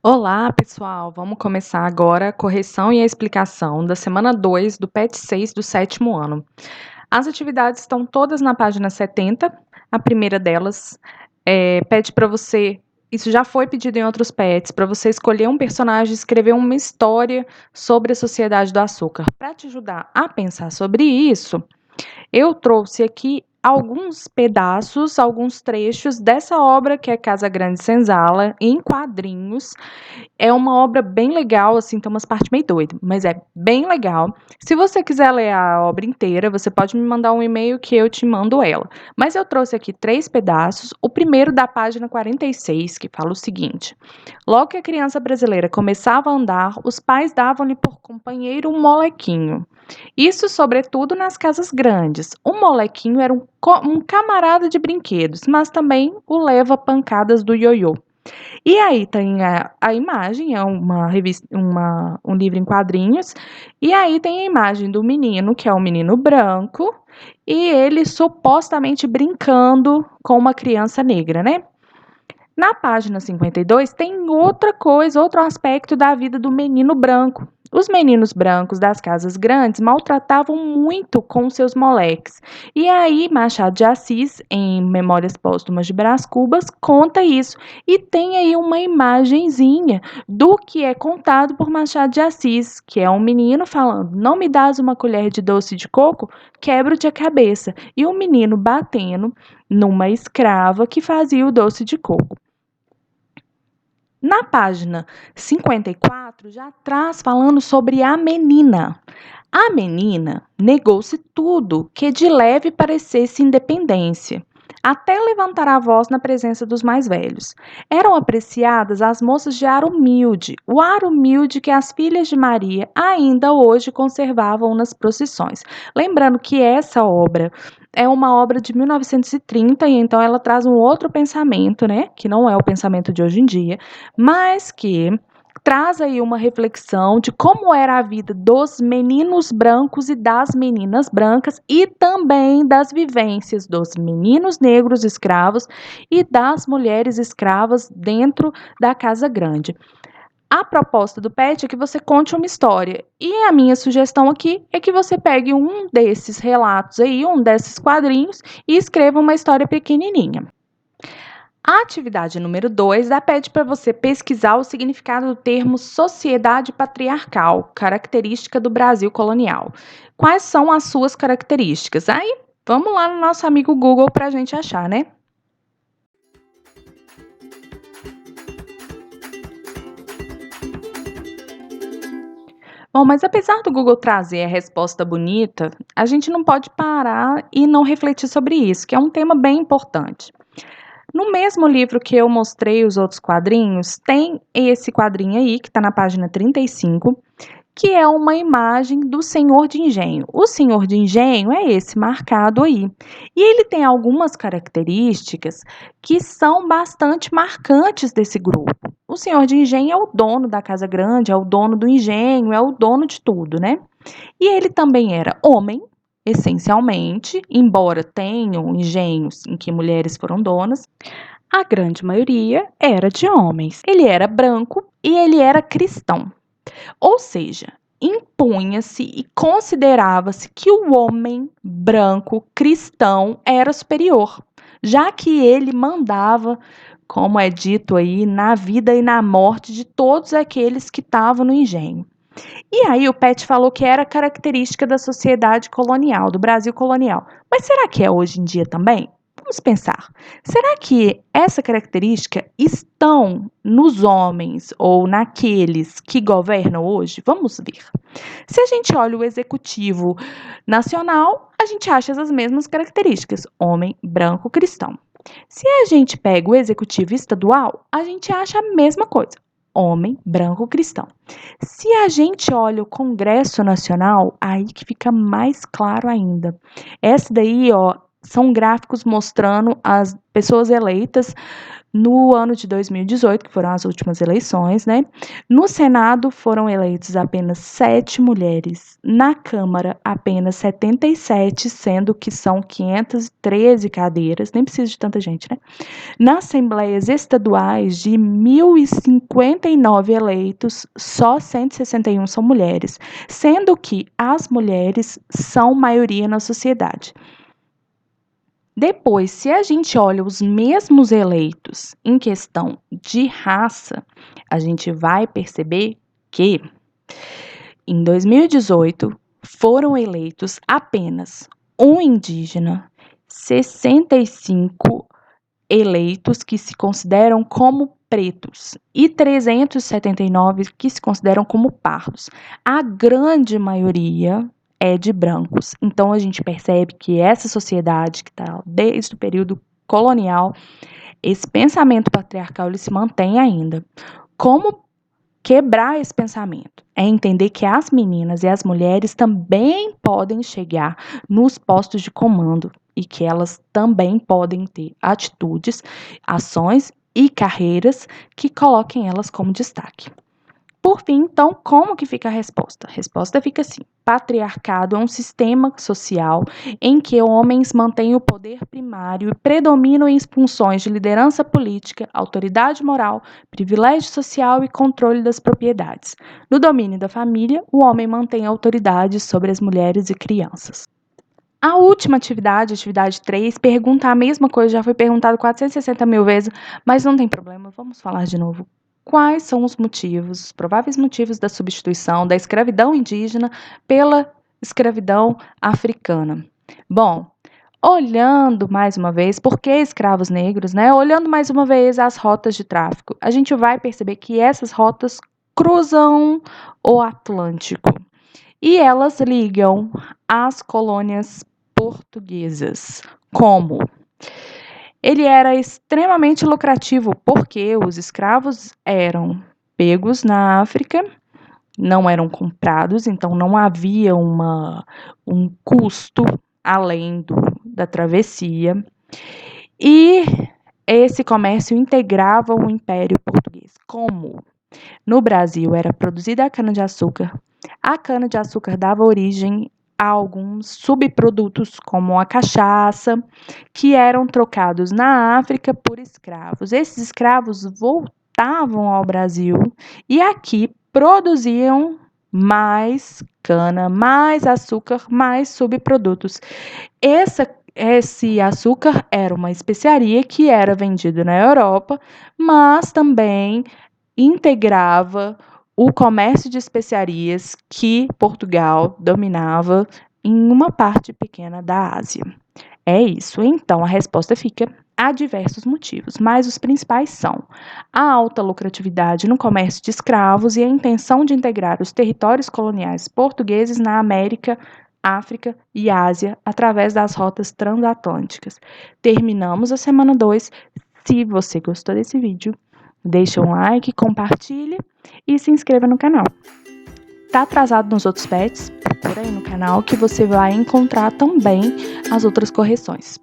Olá, pessoal! Vamos começar agora a correção e a explicação da semana 2 do PET 6 do sétimo ano. As atividades estão todas na página 70. A primeira delas pede para você, isso já foi pedido em outros PETs, para você escolher um personagem e escrever uma história sobre a Sociedade do Açúcar. Para te ajudar a pensar sobre isso, eu trouxe aqui alguns pedaços, alguns trechos dessa obra que é Casa Grande Senzala, em quadrinhos. É uma obra bem legal, assim, tem umas partes meio doidas, mas é bem legal. Se você quiser ler a obra inteira, você pode me mandar um e-mail que eu te mando ela. Mas eu trouxe aqui 3 pedaços. O primeiro da página 46, que fala o seguinte: logo que a criança brasileira começava a andar, os pais davam-lhe por companheiro um molequinho. Isso, sobretudo, nas casas grandes. O molequinho era um camarada de brinquedos, mas também o leva-pancadas do ioiô. E aí tem a imagem, é uma revista, um livro em quadrinhos, e aí tem a imagem do menino, que é um menino branco, e ele supostamente brincando com uma criança negra, né? Na página 52 tem outra coisa, outro aspecto da vida do menino branco. Os meninos brancos das casas grandes maltratavam muito com seus moleques. E aí, Machado de Assis, em Memórias Póstumas de Brás Cubas, conta isso. E tem aí uma imagenzinha do que é contado por Machado de Assis, que é um menino falando: não me dás uma colher de doce de coco, quebro-te a cabeça. E um menino batendo numa escrava que fazia o doce de coco. Na página 54, já traz falando sobre a menina. A menina negou-se tudo que de leve parecesse independência, até levantar a voz na presença dos mais velhos. Eram apreciadas as moças de ar humilde, o ar humilde que as filhas de Maria ainda hoje conservavam nas procissões. Lembrando que essa obra é uma obra de 1930 e então ela traz um outro pensamento, né, que não é o pensamento de hoje em dia, mas que traz aí uma reflexão de como era a vida dos meninos brancos e das meninas brancas e também das vivências dos meninos negros escravos e das mulheres escravas dentro da Casa Grande. A proposta do PET é que você conte uma história. E a minha sugestão aqui é que você pegue um desses relatos aí, um desses quadrinhos, e escreva uma história pequenininha. A atividade número 2 pede para você pesquisar o significado do termo sociedade patriarcal, característica do Brasil colonial. Quais são as suas características? Aí, vamos lá no nosso amigo Google para a gente achar, né? Bom, mas apesar do Google trazer a resposta bonita, a gente não pode parar e não refletir sobre isso, que é um tema bem importante. No mesmo livro que eu mostrei os outros quadrinhos, tem esse quadrinho aí, que está na página 35, que é uma imagem do Senhor de Engenho. O Senhor de Engenho é esse marcado aí. E ele tem algumas características que são bastante marcantes desse grupo. O Senhor de Engenho é o dono da casa grande, é o dono do engenho, é o dono de tudo, né? E ele também era homem, essencialmente, embora tenham engenhos em que mulheres foram donas, a grande maioria era de homens. Ele era branco e ele era cristão. Ou seja, impunha-se e considerava-se que o homem branco cristão era superior, já que ele mandava, como é dito aí, na vida e na morte de todos aqueles que estavam no engenho. E aí o Pet falou que era característica da sociedade colonial, do Brasil colonial. Mas será que é hoje em dia também? Vamos pensar. Será que essa característica estão nos homens ou naqueles que governam hoje? Vamos ver. Se a gente olha o executivo nacional, a gente acha essas mesmas características: homem, branco, cristão. Se a gente pega o executivo estadual, a gente acha a mesma coisa: homem, branco, cristão. Se a gente olha o Congresso Nacional, aí que fica mais claro ainda. Essa daí, ó, são gráficos mostrando as pessoas eleitas no ano de 2018, que foram as últimas eleições, né? No Senado foram eleitos apenas 7 mulheres. Na Câmara, apenas 77, sendo que são 513 cadeiras. Nem precisa de tanta gente, né? Nas assembleias estaduais, de 1.059 eleitos, só 161 são mulheres, sendo que as mulheres são maioria na sociedade. Depois, se a gente olha os mesmos eleitos em questão de raça, a gente vai perceber que em 2018 foram eleitos apenas um indígena, 65 eleitos que se consideram como pretos e 379 que se consideram como pardos. A grande maioria é de brancos. Então a gente percebe que essa sociedade que está desde o período colonial, esse pensamento patriarcal ele se mantém ainda. Como quebrar esse pensamento? É entender que as meninas e as mulheres também podem chegar nos postos de comando e que elas também podem ter atitudes, ações e carreiras que coloquem elas como destaque. Por fim, então, como que fica a resposta? A resposta fica assim: patriarcado é um sistema social em que homens mantêm o poder primário e predominam em funções de liderança política, autoridade moral, privilégio social e controle das propriedades. No domínio da família, o homem mantém a autoridade sobre as mulheres e crianças. A última atividade, atividade 3, pergunta a mesma coisa, já foi perguntado 460 mil vezes, mas não tem problema, vamos falar de novo. Quais são os motivos, os prováveis motivos da substituição da escravidão indígena pela escravidão africana? Bom, olhando mais uma vez, por que escravos negros, né? Olhando mais uma vez as rotas de tráfico, a gente vai perceber que essas rotas cruzam o Atlântico e elas ligam as colônias portuguesas. Como? Ele era extremamente lucrativo porque os escravos eram pegos na África, não eram comprados, então não havia um custo além da travessia. E esse comércio integrava o Império Português. Como? No Brasil era produzida a cana-de-açúcar. A cana-de-açúcar dava origem a alguns subprodutos, como a cachaça, que eram trocados na África por escravos. Esses escravos voltavam ao Brasil e aqui produziam mais cana, mais açúcar, mais subprodutos. Esse açúcar era uma especiaria que era vendido na Europa, mas também integrava o comércio de especiarias que Portugal dominava em uma parte pequena da Ásia. É isso. Então, a resposta fica: há diversos motivos, mas os principais são a alta lucratividade no comércio de escravos e a intenção de integrar os territórios coloniais portugueses na América, África e Ásia através das rotas transatlânticas. Terminamos a semana 2. Se você gostou desse vídeo, deixe um like, compartilhe e se inscreva no canal. Tá atrasado nos outros pets? Procura aí no canal que você vai encontrar também as outras correções.